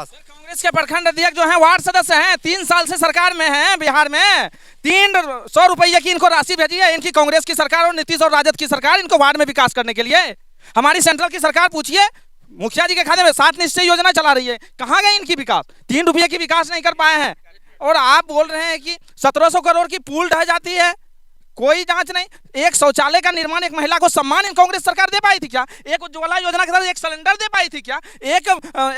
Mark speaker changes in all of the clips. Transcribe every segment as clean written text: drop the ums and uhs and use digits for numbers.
Speaker 1: कांग्रेस के प्रखंड अध्यक्ष जो हैं वार्ड सदस्य हैं, 3 साल से सरकार में हैं बिहार में। 300 रुपये की इनको राशि भेजी है इनकी कांग्रेस की सरकार और नीतीश और राजद की सरकार, इनको वार्ड में विकास करने के लिए। हमारी सेंट्रल की सरकार पूछिए, मुखिया जी के खाते में 7 निश्चय योजना चला रही है, कहाँ गई इनकी विकास? 3 रुपये की विकास नहीं कर पाए हैं। और आप बोल रहे हैं कि 1700 करोड़ की पूल ढह जाती है, कोई जांच नहीं। एक शौचालय का निर्माण, एक महिला को सम्मान इन कांग्रेस सरकार दे पाई थी क्या? एक उज्ज्वला योजना के तहत एक सिलेंडर दे पाई थी क्या? एक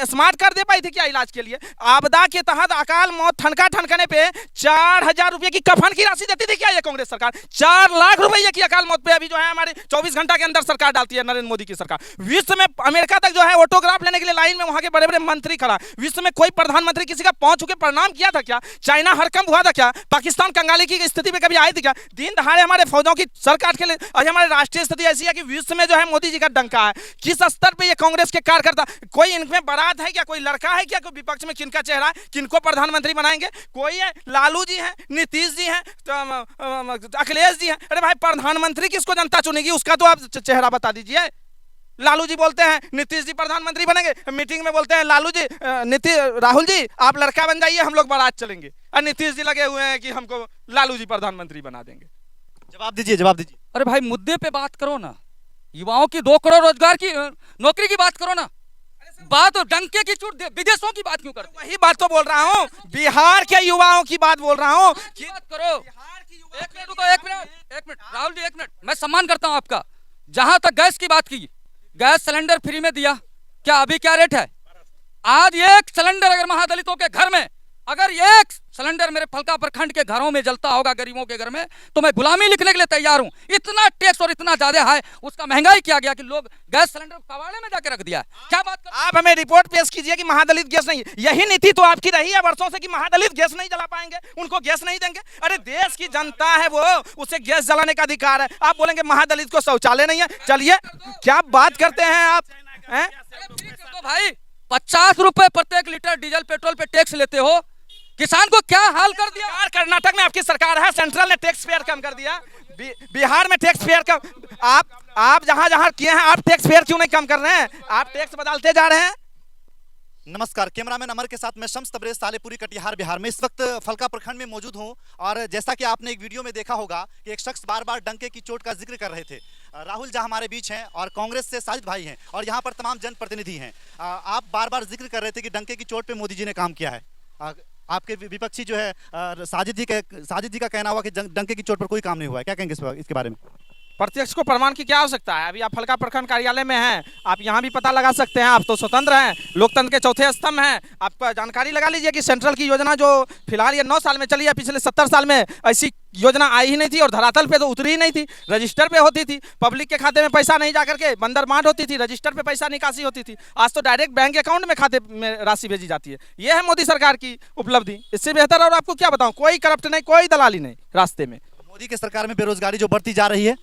Speaker 1: स्मार्ट कार्ड दे पाई थी क्या इलाज के लिए? आपदा के तहत अकाल मौत ठनका ठनकने पे 4000 रुपए की कफन की राशि देती थी क्या ये कांग्रेस सरकार? 4 लाख रुपए की अकाल मौत पे अभी जो है हमारे 24 घंटा के अंदर सरकार डालती है नरेंद्र मोदी की सरकार। विश्व में अमेरिका तक जो है ऑटोग्राफ लेने के लिए लाइन में वहां के बड़े बड़े मंत्री खड़ा। विश्व में कोई प्रधानमंत्री किसी का पहुंच के प्रणाम किया था क्या? चाइना हरकंप हुआ था क्या? पाकिस्तान कंगाली की स्थिति में कभी आई थी क्या? दिन दहाड़े हमारे फौजों की सर काट के लिए। आज हमारी राष्ट्रीय स्थिति ऐसी है कि विश्व में जो है मोदी जी का डंका है। किस स्तर पे ये कांग्रेस के कार्यकर्ता, कोई इनमें बारात है क्या? कोई लड़का है क्या? कोई विपक्ष में किनका चेहरा है? किनको प्रधानमंत्री बनाएंगे? कोई है, लालू जी हैं, नीतीश जी हैं, तो अखिलेश जी हैं। अरे भाई, प्रधानमंत्री किसको जनता चुनेगी उसका तो आप चेहरा बता दीजिए। लालू जी बोलते हैं नीतीश जी प्रधानमंत्री बनेंगे, मीटिंग में बोलते हैं लालू जी राहुल जी आप लड़का बन जाइए, हम लोग बारात चलेंगे। और नीतीश जी लगे हुए हैं कि हमको लालू जी प्रधानमंत्री बना देंगे।
Speaker 2: जवाब दीजिए, जवाब दीजिए।
Speaker 3: अरे भाई, मुद्दे पे बात करो ना। युवाओं की 2 करोड़ रोजगार की नौकरी की बात करो ना। बात तो डंके की चोट विदेशों की बात क्यों करते?
Speaker 1: वही बात तो बोल रहा हूँ, बिहार के युवाओं की बात बोल रहा हूँ।
Speaker 3: बात करो। एक मिनट रुको, एक मिनट राहुल जी, 1 मिनट। मैं सम्मान करता हूँ आपका। जहां तक गैस की बात की, गैस सिलेंडर फ्री में दिया, क्या अभी क्या रेट है? आज एक सिलेंडर अगर महादलितों के घर में, अगर एक सिलेंडर मेरे फलका प्रखंड के घरों में जलता होगा, गरीबों के घर में, तो मैं गुलामी लिखने के लिए तैयार हूं। इतना टैक्स और इतना ज्यादा है, उसका महंगाई किया गया कि लोग गैस सिलेंडर कबाड़े में जाके रख दिया। क्या बात कर?
Speaker 1: आप हमें रिपोर्ट पेश कीजिए कि महादलित गैस नहीं, यही नीति तो आपकी रही है वर्षों से कि महादलित गैस नहीं जला पाएंगे, उनको गैस नहीं देंगे। अरे देश की जनता है वो, उसे गैस जलाने का अधिकार है। आप बोलेंगे महादलित को शौचालय नहीं है? चलिए, क्या बात करते हैं आप?
Speaker 3: तो भाई 50 रुपए प्रत्येक लीटर डीजल पेट्रोल पे टैक्स लेते हो, किसान को क्या हाल कर दिया।
Speaker 1: कर्नाटक में आपकी सरकार है, सेंट्रल ने टैक्स फेयर कम कर दिया, बिहार में टैक्स फेयर कम। आप जहां जहां किए हैं, आप टैक्स फेयर क्यों नहीं कम कर रहे हैं? आप टैक्स बदलते जा रहे हैं।
Speaker 2: नमस्कार, कैमरामैन अमर के साथ मैं शम्स तबरेज, सालेपुरी, कटिहार, बिहार में इस वक्त फलका प्रखंड में मौजूद हूं। और जैसा कि आपने एक वीडियो में देखा होगा कि एक शख्स बार बार डंके की चोट का जिक्र कर रहे थे। राहुल जहां हमारे बीच हैं और कांग्रेस से साजिद भाई हैं और यहाँ पर तमाम जनप्रतिनिधि हैं। आप बार बार जिक्र कर रहे थे कि डंके की चोट पर मोदी जी ने काम किया है। आपके विपक्षी जो है साजिद जी का कहना हुआ कि डंके की चोट पर कोई काम नहीं हुआ है। क्या कहेंगे इसके बारे में?
Speaker 1: प्रत्यक्ष को प्रमाण की क्या आवश्यकता है? अभी आप फलका प्रखंड कार्यालय में हैं, आप यहाँ भी पता लगा सकते हैं। आप तो स्वतंत्र हैं, लोकतंत्र के चौथे स्तंभ हैं। आप जानकारी लगा लीजिए कि सेंट्रल की योजना जो फिलहाल ये 9 साल में चली है, पिछले 70 साल में ऐसी योजना आई ही नहीं थी और धरातल पे तो उतरी ही नहीं थी। रजिस्टर पे होती थी, पब्लिक के खाते में पैसा नहीं जा करके बंदर बांट होती थी, रजिस्टर पे पैसा निकासी होती थी। आज तो डायरेक्ट बैंक अकाउंट में खाते में राशि भेजी जाती है। ये है मोदी सरकार की उपलब्धि। इससे बेहतर और आपको क्या बताऊं? कोई करप्ट नहीं, कोई दलाली नहीं रास्ते में।
Speaker 2: मोदी की सरकार में बेरोजगारी जो बढ़ती जा रही है,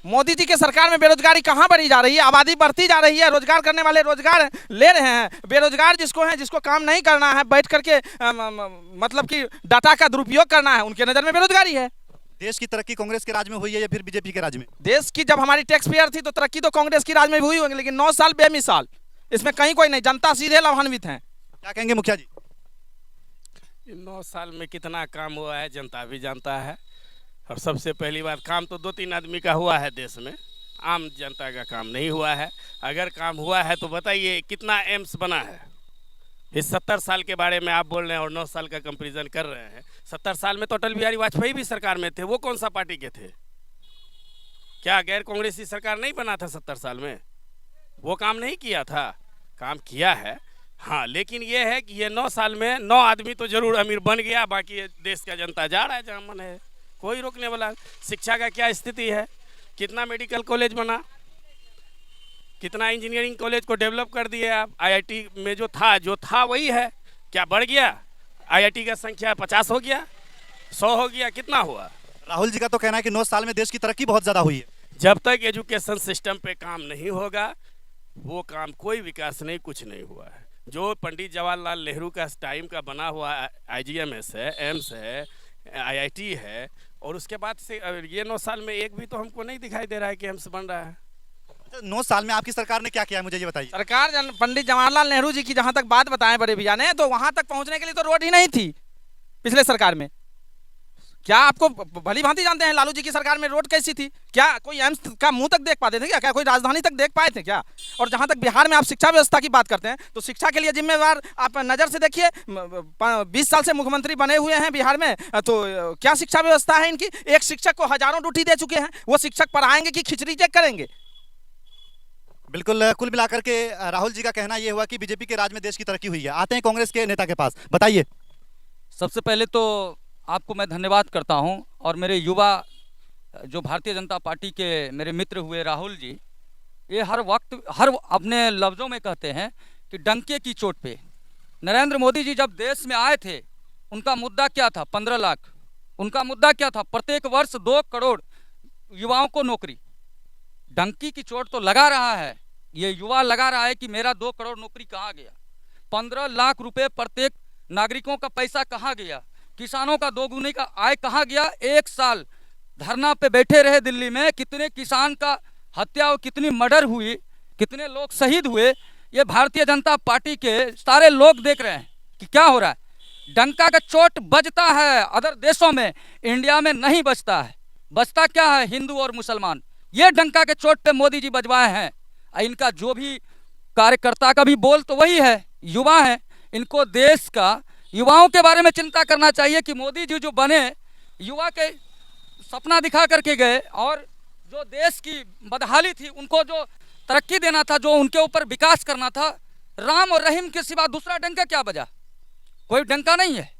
Speaker 1: मोदी जी के सरकार में बेरोजगारी कहां बढ़ी जा रही है? आबादी बढ़ती जा रही है, रोजगार करने वाले रोजगार ले रहे हैं। बेरोजगार जिसको है, जिसको काम नहीं करना है, बैठ करके मतलब कि डाटा का दुरुपयोग करना है, उनके नजर में बेरोजगारी है।
Speaker 2: देश की तरक्की कांग्रेस के राज में हुई है या फिर बीजेपी के राज में?
Speaker 1: देश की जब हमारी टैक्स पेयर थी तो तरक्की तो कांग्रेस की राज में भी हुई होगी, लेकिन 9 साल बेमिसाल, इसमें कहीं कोई नहीं, जनता सीधे लाभान्वित है।
Speaker 2: क्या कहेंगे मुखिया जी?
Speaker 4: 9 साल में कितना काम हुआ है जनता भी जानता है। और सबसे पहली बात, काम तो 2-3 आदमी का हुआ है देश में, आम जनता का काम नहीं हुआ है। अगर काम हुआ है तो बताइए कितना एम्स बना है? इस 70 साल के बारे में आप बोल रहे हैं और 9 साल का कंपैरिजन कर रहे हैं। 70 साल में तो अटल बिहारी वाजपेयी भी सरकार में थे, वो कौन सा पार्टी के थे? क्या गैर कांग्रेसी सरकार नहीं बना था 70 साल में? वो काम नहीं किया था? काम किया है हाँ, लेकिन ये है कि ये 9 साल में 9 आदमी तो जरूर अमीर बन गया, बाकी देश का जनता जा रहा है जहाँ मन है, कोई रोकने वाला। शिक्षा का क्या स्थिति है? कितना मेडिकल कॉलेज बना, कितना इंजीनियरिंग कॉलेज को डेवलप कर दिए आप? आईआईटी में जो था वही है, क्या बढ़ गया? आईआईटी का संख्या 50 हो गया, 100 हो गया, कितना हुआ?
Speaker 2: राहुल जी का तो कहना है कि 9 साल में देश की तरक्की बहुत ज्यादा हुई है।
Speaker 4: जब तक एजुकेशन सिस्टम पे काम नहीं होगा, वो काम कोई विकास नहीं, कुछ नहीं हुआ है। जो पंडित जवाहरलाल नेहरू का टाइम का बना हुआ आईजीएमएस है, एम्स है, आईआईटी है, और उसके बाद से ये 9 साल में एक भी तो हमको नहीं दिखाई दे रहा है कि एम्स बन रहा है।
Speaker 2: 9 साल में आपकी सरकार ने क्या किया है, मुझे ये बताइए।
Speaker 1: सरकार पंडित जवाहरलाल नेहरू जी की जहां तक बात बताएं बड़े भैया ने, तो वहां तक पहुंचने के लिए तो रोड ही नहीं थी पिछले सरकार में। क्या आपको भली भांति जानते हैं लालू जी की सरकार में रोड कैसी थी? क्या कोई एम्स का मुंह तक देख पाते थे क्या? क्या कोई राजधानी तक देख पाए थे क्या? और जहां तक बिहार में आप शिक्षा व्यवस्था की बात करते हैं, तो शिक्षा के लिए जिम्मेवार आप नजर से देखिए, 20 साल से मुख्यमंत्री बने हुए हैं बिहार में, तो क्या शिक्षा व्यवस्था है इनकी? एक शिक्षक को हजारों ड्यूटी दे चुके हैं, वो शिक्षक पढ़ाएंगे कि खिचड़ी चेक करेंगे?
Speaker 2: बिल्कुल, कुल मिलाकर के राहुल जी का कहना यह हुआ कि बीजेपी के राज में देश की तरक्की हुई है। आते हैं कांग्रेस के नेता के पास, बताइए।
Speaker 3: सबसे पहले तो आपको मैं धन्यवाद करता हूं, और मेरे युवा जो भारतीय जनता पार्टी के मेरे मित्र हुए राहुल जी, ये हर वक्त हर अपने लफ्ज़ों में कहते हैं कि डंके की चोट पे। नरेंद्र मोदी जी जब देश में आए थे, उनका मुद्दा क्या था? 15 लाख। उनका मुद्दा क्या था? प्रत्येक वर्ष 2 करोड़ युवाओं को नौकरी। डंकी की चोट तो लगा रहा है, ये युवा लगा रहा है कि मेरा 2 करोड़ नौकरी कहाँ गया, 15 लाख रुपए प्रत्येक नागरिकों का पैसा कहाँ गया, किसानों का 2 गुने का आय कहाँ गया। 1 साल धरना पे बैठे रहे दिल्ली में, कितने किसान का हत्या और कितनी मर्डर हुई, कितने लोग शहीद हुए, ये भारतीय जनता पार्टी के सारे लोग देख रहे हैं कि क्या हो रहा है। डंका का चोट बजता है अदर देशों में, इंडिया में नहीं बजता है। बजता क्या है? हिंदू और मुसलमान। ये डंका के चोट पे मोदी जी बजवाए हैं। इनका जो भी कार्यकर्ता का भी बोल तो वही है, युवा है, इनको देश का युवाओं के बारे में चिंता करना चाहिए कि मोदी जी जो बने, युवा के सपना दिखा करके गए, और जो देश की बदहाली थी उनको जो तरक्की देना था, जो उनके ऊपर विकास करना था, राम और रहीम के सिवा दूसरा डंका क्या बजा? कोई डंका नहीं है।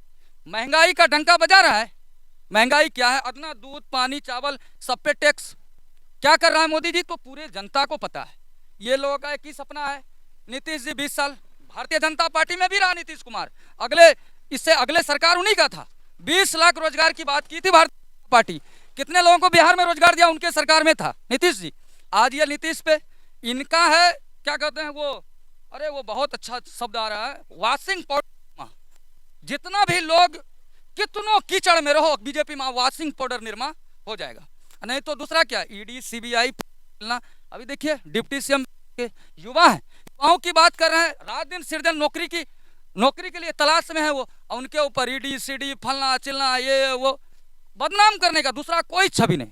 Speaker 3: महंगाई का डंका बजा रहा है। महंगाई क्या है? अदना दूध, पानी, चावल, सब पे टैक्स। क्या कर रहा है मोदी जी? तो पूरे जनता को पता है। ये लोगों का एक ही सपना है। नीतीश जी 20 साल भारतीय जनता पार्टी में भी रहा नीतीश कुमार, इससे अगले सरकार उन्हीं का था। 20 लाख रोजगार की बात की थी भारतीय जनता पार्टी। कितने लोगों को बिहार में रोजगार दिया? उनके सरकार में था नीतीश जी। आज ये नीतीश पे इनका है, क्या कहते हैं वो, अरे वो बहुत अच्छा शब्द आ रहा है, वॉशिंग पाउडर। जितना भी लोग कितनों कीचड़ में रहो, बीजेपी में वॉशिंग पाउडर निर्मा हो जाएगा। नहीं तो दूसरा क्या, ईडी सीबीआई। अभी देखिए डिप्टी सीएम के युवा हैं, युवाओं की बात कर रहे हैं, रात दिन सृजन नौकरी के लिए तलाश में है वो, उनके ऊपर ईडी सीडी फलना चिलना, ये वो बदनाम करने का दूसरा कोई छवि नहीं।